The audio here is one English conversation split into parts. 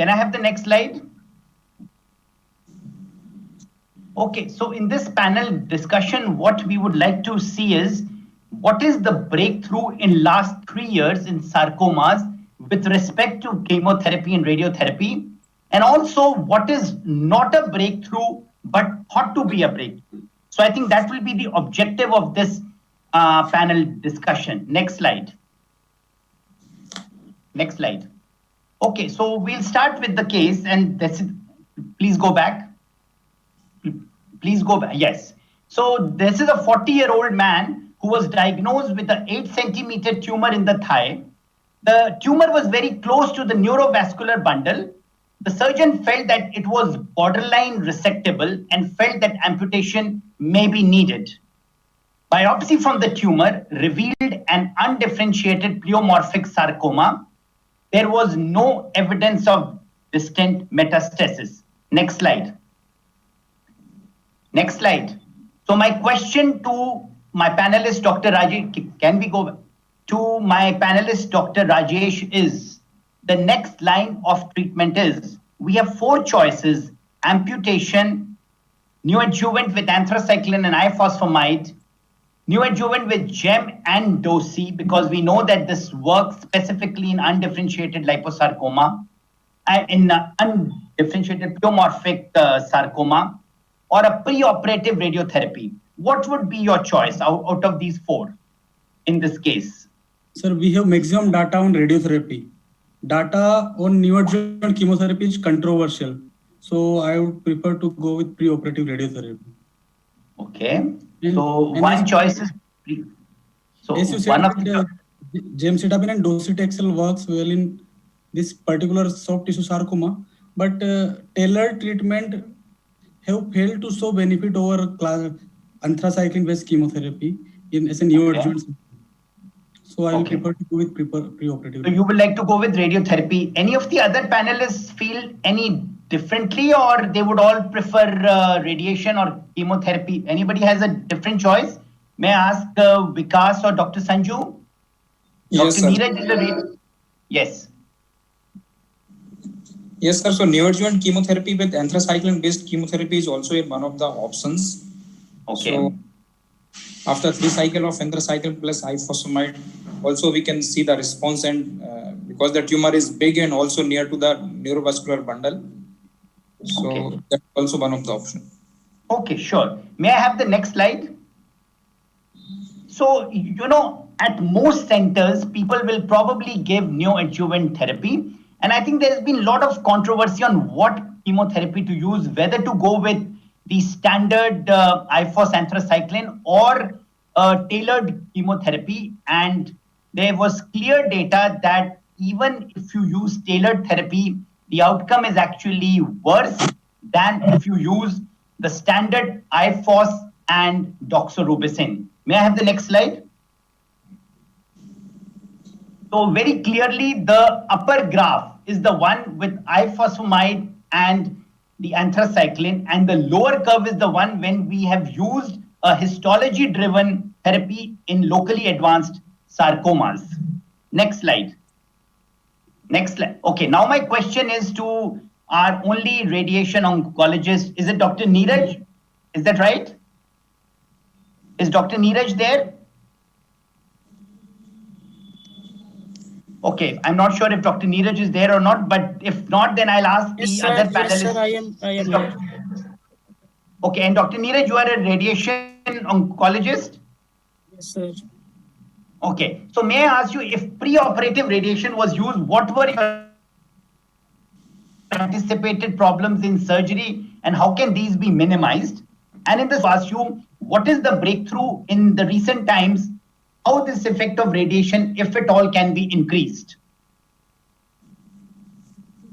Can I have the next slide? Okay, so in this panel discussion, what we would like to see is what is the breakthrough in last 3 years in sarcomas with respect to chemotherapy and radiotherapy, and also what is not a breakthrough but thought to be a breakthrough. So I think that will be the objective of this panel discussion. Next slide. Next slide. Okay, so we'll start with the case, and this is, please go back. Please go back. Yes. So this is a 40-year-old man who was diagnosed with an 8-centimeter tumor in the thigh. The tumor was very close to the neurovascular bundle. The surgeon felt that it was borderline resectable and felt that amputation may be needed. Biopsy from the tumor revealed an undifferentiated pleomorphic sarcoma. There was no evidence of distant metastasis. Next slide. Next slide. So my question to my panelist, Dr. Rajesh, can we go to my panelist, Dr. Rajesh, is the next line of treatment is, we have 4 choices: amputation, neoadjuvant with anthracycline and ifosfamide, neoadjuvant with GEM and DOSI, because we know that this works specifically in undifferentiated liposarcoma, in undifferentiated pleomorphic sarcoma, or a preoperative radiotherapy. What would be your choice out of these 4 in this case? Sir, we have maximum data on radiotherapy. Data on neoadjuvant chemotherapy is controversial. So I would prefer to go with preoperative radiotherapy. Okay. So one choice is so as you said, one of the gemcitabine and docetaxel works well in this particular soft tissue sarcoma, but tailored treatment have failed to show benefit over anthracycline-based chemotherapy as a neoadjuvant. Okay. So I will prefer to go with preoperative. So you would like to go with radiotherapy. Any of the other panelists feel any differently, or they would all prefer radiation or chemotherapy? Anybody has a different choice? May I ask Vikas or Dr. Sanju? Yes, Dr. sir. Neeraj is yes. Yes, sir. So neoadjuvant chemotherapy with anthracycline-based chemotherapy is also one of the options. Okay. So after 3 cycles of anthracycline plus ifosfamide, also we can see the response, and because the tumor is big and also near to the neurovascular bundle. So that's also one of the options. Okay, sure. May I have the next slide? So, you know, at most centers, people will probably give neoadjuvant therapy. And I think there's been a lot of controversy on what chemotherapy to use, whether to go with the standard IFOS anthracycline or tailored chemotherapy. And there was clear data that even if you use tailored therapy, the outcome is actually worse than if you use the standard IFOS and doxorubicin. May I have the next slide? So very clearly, the upper graph is the one with ifosfamide and the anthracycline, and the lower curve is the one when we have used a histology-driven therapy in locally advanced sarcomas. Next slide. Next slide. Okay, now my question is to our only radiation oncologist. Is it Dr. Neeraj? Is that right? Is Dr. Neeraj there? Okay, I'm not sure if Dr. Neeraj is there or not, but if not, then I'll ask the other panelists. Yes, sir, I am here. Okay, and Dr. Neeraj, you are a radiation oncologist? Yes, sir. Okay, so may I ask you, if preoperative radiation was used, what were your anticipated problems in surgery and how can these be minimized? And in this, ask you, what is the breakthrough in the recent times, how this effect of radiation, if at all, can be increased?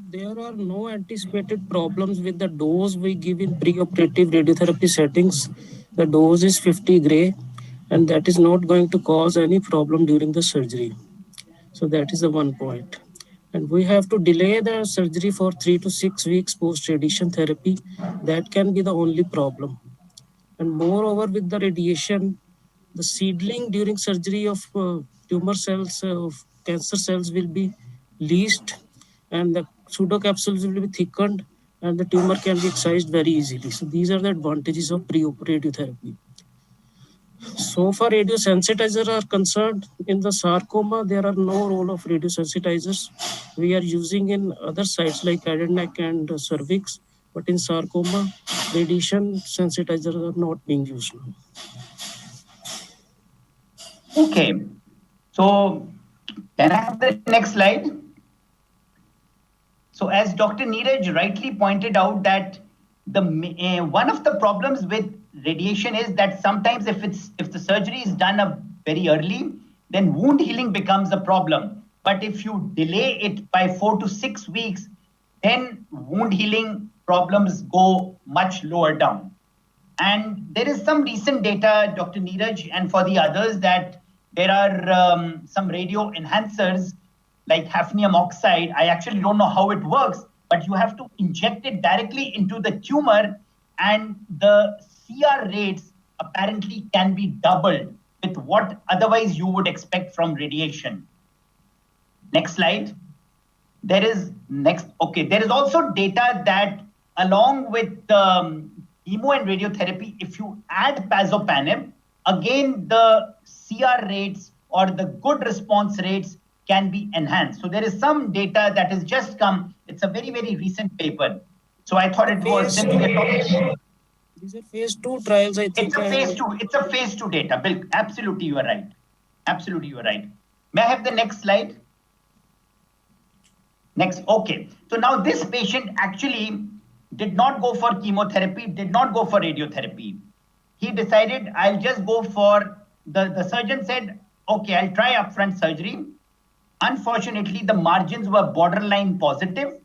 There are no anticipated problems with the dose we give in preoperative radiotherapy settings. The dose is 50 gray, and that is not going to cause any problem during the surgery. So that is the one point. And we have to delay the surgery for 3 to 6 weeks post-radiation therapy. That can be the only problem. And moreover, with the radiation, the seedling during surgery of tumor cells, of cancer cells will be least, and the pseudocapsules will be thickened and the tumor can be excised very easily. So these are the advantages of pre-operative radiotherapy. So far, radiosensitizers are concerned, in the sarcoma, there are no role of radiosensitizers. We are using in other sites like head and neck and cervix, but in sarcoma, radiation sensitizers are not being used now. Okay. So can I have the next slide? So as Dr. Neeraj rightly pointed out that one of the problems with radiation is that sometimes if the surgery is done very early, then wound healing becomes a problem. But if you delay it by 4 to 6 weeks, then wound healing problems go much lower down. And there is some recent data, Dr. Neeraj, and for the others, that there are some radio enhancers like hafnium oxide. I actually don't know how it works, but you have to inject it directly into the tumor, and the CR rates apparently can be doubled with what otherwise you would expect from radiation. Next slide. There is also data that along with chemo and radiotherapy, if you add pazopanib, again the CR rates or the good response rates can be enhanced. So there is some data that has just come. It's a very, very recent paper. So I thought it was These are phase 2 trials, I think. It's a phase 2 data. Bill, absolutely, you are right. Absolutely, you are right. May I have the next slide? Next. Okay. So now this patient actually did not go for chemotherapy, did not go for radiotherapy. He decided, I'll just go for, the surgeon said, okay, I'll try upfront surgery. Unfortunately, the margins were borderline positive.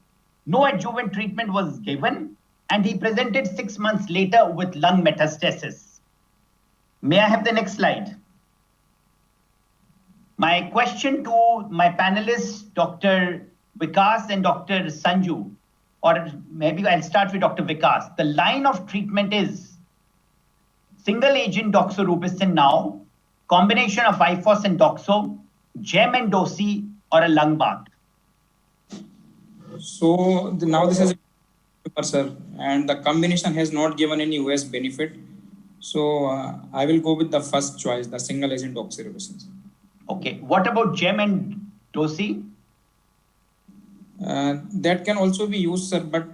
No adjuvant treatment was given, and he presented 6 months later with lung metastasis. May I have the next slide? My question to my panelists, Dr. Vikas and Dr. Sanju, or maybe I'll start with Dr. Vikas. The line of treatment is single agent doxorubicin now, combination of IFOS and doxo, gem and dosi, or a lung bath. So now this is a paper, sir, and the combination has not given any US benefit. So I will go with the first choice, the single agent doxorubicin. Okay, what about gem and dosi? That can also be used, sir, but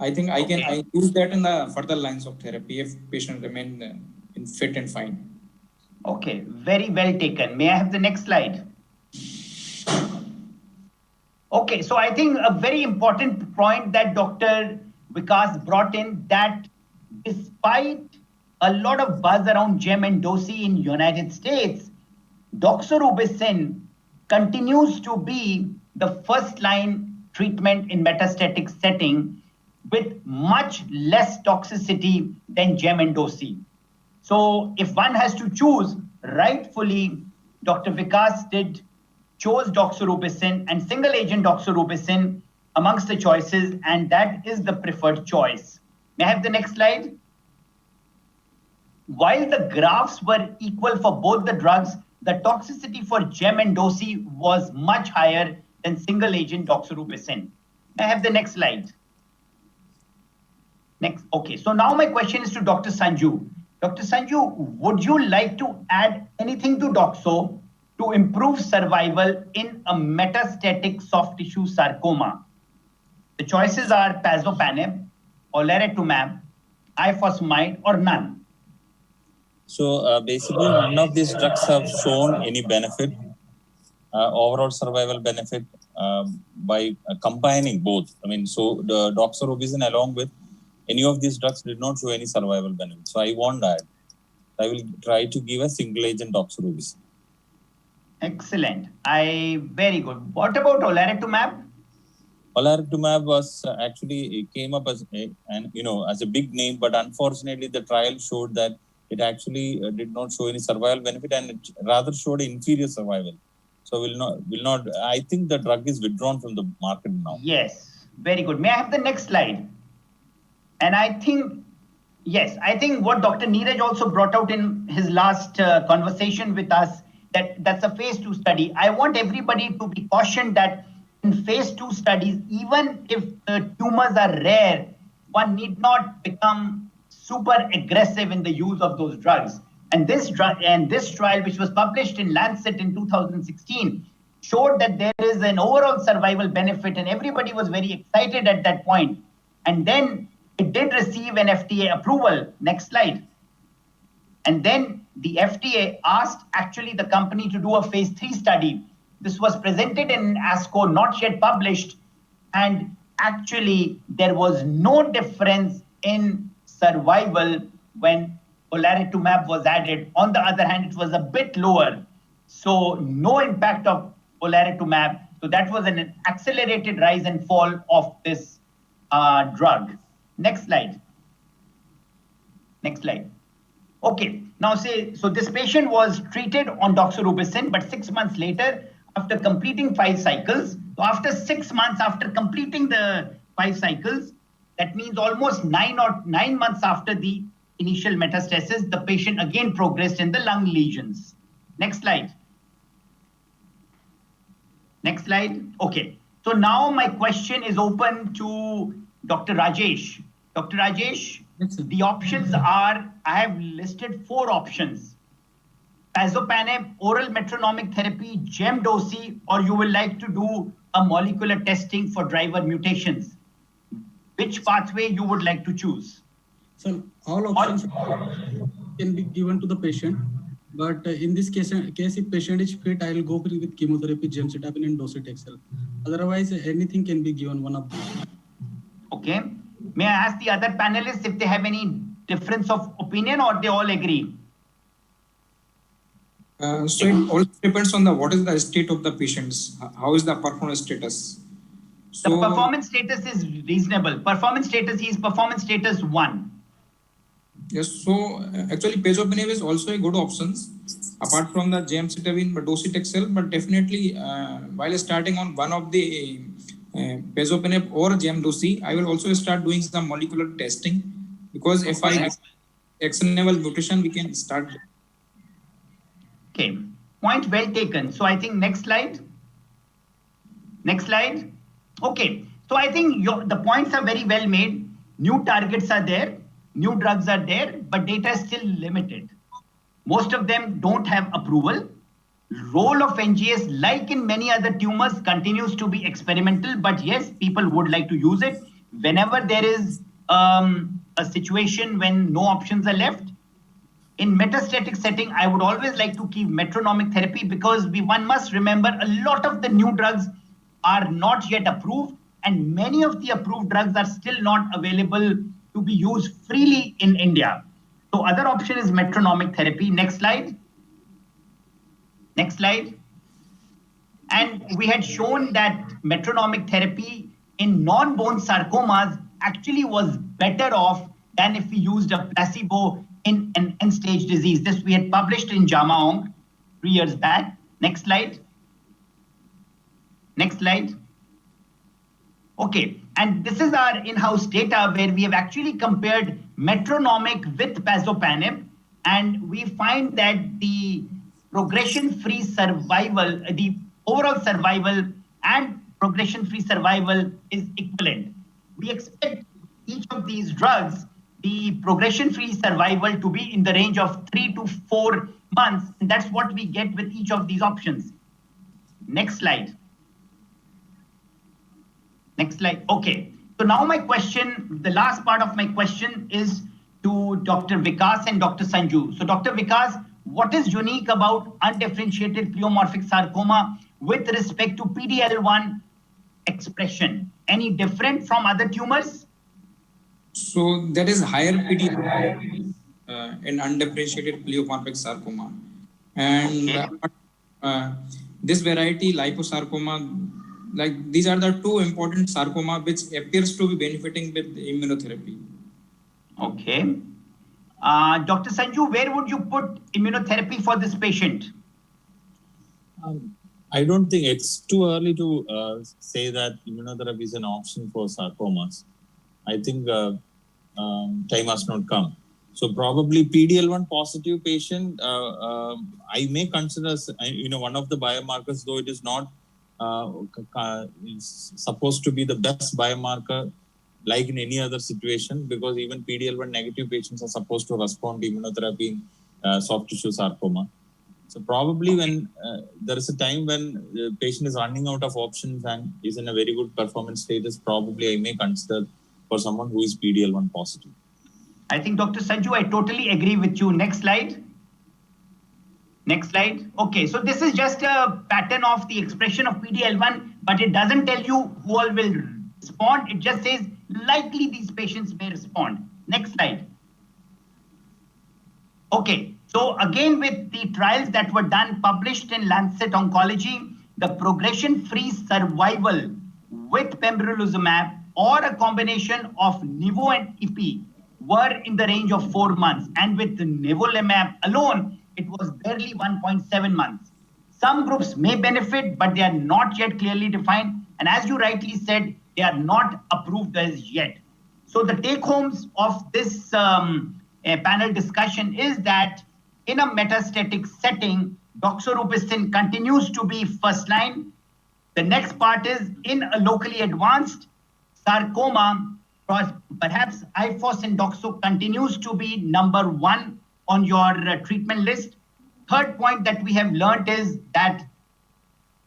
I think I use that in the further lines of therapy if patient remain fit and fine. Okay, very well taken. May I have the next slide? Okay, so I think a very important point that Dr. Vikas brought in, that despite a lot of buzz around gem and dosi in United States, doxorubicin continues to be the first line treatment in metastatic setting with much less toxicity than gem and dosi. So if one has to choose, rightfully, Dr. Vikas chose doxorubicin and single agent doxorubicin amongst the choices, and that is the preferred choice. May I have the next slide? While the graphs were equal for both the drugs, the toxicity for gem and dosi was much higher than single agent doxorubicin. May I have the next slide? Next. Okay, so now my question is to Dr. Sanju. Dr. Sanju, would you like to add anything to doxo to improve survival in a metastatic soft tissue sarcoma? The choices are pazopanib, olaratumab, ifosfamide, or none. So basically, none of these drugs have shown any benefit, overall survival benefit by combining both. I mean, so the doxorubicin along with any of these drugs did not show any survival benefit. So I won't add. I will try to give a single agent doxorubicin. Excellent. Very good. What about olaratumab? Olaratumab was actually came up as as a big name, but unfortunately the trial showed that it actually did not show any survival benefit, and it rather showed inferior survival. So will not. I think the drug is withdrawn from the market now. Yes, very good. May I have the next slide? And I think, yes, I think what Dr. Neeraj also brought out in his last conversation with us, that's a phase 2 study. I want everybody to be cautioned that in phase 2 studies, even if the tumors are rare, one need not become super aggressive in the use of those drugs. And this trial, which was published in Lancet in 2016, showed that there is an overall survival benefit, and everybody was very excited at that point. And then it did receive an FDA approval. Next slide. And then the FDA asked actually the company to do a phase 3 study. This was presented in ASCO, not yet published. And actually, there was no difference in survival when olaratumab was added. On the other hand, it was a bit lower. So no impact of olaratumab. So that was an accelerated rise and fall of this drug. Next slide. Next slide. Okay, now so this patient was treated on doxorubicin, but 6 months later, after completing 5 cycles, so after 6 months after completing the 5 cycles, that means almost 9 months after the initial metastasis, the patient again progressed in the lung lesions. Next slide. Next slide. Okay, so now my question is open to Dr. Rajesh. Dr. Rajesh, the options are, I have listed 4 options. Pazopanib, oral metronomic therapy, gemdosi, or you will like to do a molecular testing for driver mutations. Which pathway you would like to choose? So all options can be given to the patient, but in this case if patient is fit, I will go with chemotherapy, gemcitabine and docetaxel. Otherwise, anything can be given, one of these. Okay. May I ask the other panelists if they have any difference of opinion or they all agree? So it also depends on what is the state of the patients. How is the performance status? The performance status is reasonable. Performance status, he is performance status 1. Yes, so actually pazopanib is also a good option apart from the gemcitabine but docetaxel, but definitely while starting on one of the pazopanib or gemdosi, I will also start doing some molecular testing, because if I have actionable mutation, we can start. Okay, point well taken. So I think next slide. Next slide. Okay, so I think the points are very well made. New targets are there, new drugs are there, but data is still limited. Most of them don't have approval. Role of NGS, like in many other tumors, continues to be experimental, but yes, people would like to use it whenever there is a situation when no options are left. In metastatic setting, I would always like to keep metronomic therapy, because one must remember a lot of the new drugs are not yet approved, and many of the approved drugs are still not available to be used freely in India. So other option is metronomic therapy. Next slide. Next slide. And we had shown that metronomic therapy in non-bone sarcomas actually was better off than if we used a placebo in an end-stage disease. This we had published in JAMA Onc 3 years back. Next slide. Next slide. Okay, and this is our in-house data where we have actually compared metronomic with pazopanib, and we find that the progression-free survival, the overall survival and progression-free survival is equivalent. We expect each of these drugs, the progression-free survival to be in the range of 3 to 4 months, and that's what we get with each of these options. Next slide. Next slide. Okay. So now my question, the last part of my question is to Dr. Vikas and Dr. Sanju. So Dr. Vikas, what is unique about undifferentiated pleomorphic sarcoma with respect to PD-L1 expression? Any different from other tumors? So there is higher PD in undifferentiated pleomorphic sarcoma. And this variety, liposarcoma, like these are the 2 important sarcoma which appears to be benefiting with immunotherapy. Okay. Dr. Sanju, where would you put immunotherapy for this patient? I don't think it's too early to say that immunotherapy is an option for sarcomas. I think time has not come. So probably PD-L1 positive patient, I may consider, one of the biomarkers, though it is not is supposed to be the best biomarker, like in any other situation, because even PD-L1 negative patients are supposed to respond to immunotherapy in soft tissue sarcoma. So probably when there is a time when the patient is running out of options and is in a very good performance status, probably I may consider for someone who is PD-L1 positive. I think Dr. Sanju, I totally agree with you. Next slide. Next slide. Okay, so this is just a pattern of the expression of PD-L1, but it doesn't tell you who all will respond. It just says likely these patients may respond. Next slide. Okay, so again with the trials that were done, published in Lancet Oncology, the progression-free survival with pembrolizumab or a combination of Nivo and Ipi were in the range of 4 months. And with the nivolumab alone, it was barely 1.7 months. Some groups may benefit, but they are not yet clearly defined. And as you rightly said, they are not approved as yet. So the take-homes of this panel discussion is that in a metastatic setting, doxorubicin continues to be first line. The next part is in a locally advanced sarcoma, perhaps IFOS and doxo continues to be number one on your treatment list. Third point that we have learned is that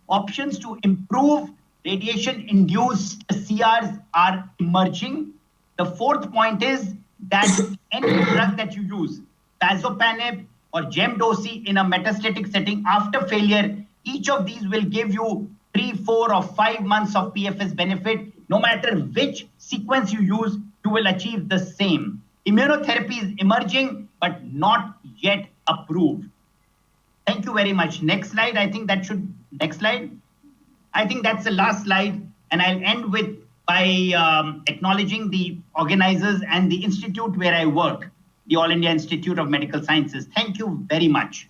options to improve radiation-induced CRs are emerging. The fourth point is that any drug that you use, pazopanib or gemdosi in a metastatic setting after failure, each of these will give you 3, 4 or 5 months of PFS benefit. No matter which sequence you use, you will achieve the same. Immunotherapy is emerging, but not yet approved. Thank you very much. Next slide. I think that should, next slide. I think that's the last slide. And I'll end with by acknowledging the organizers and the institute where I work, the All India Institute of Medical Sciences. Thank you very much.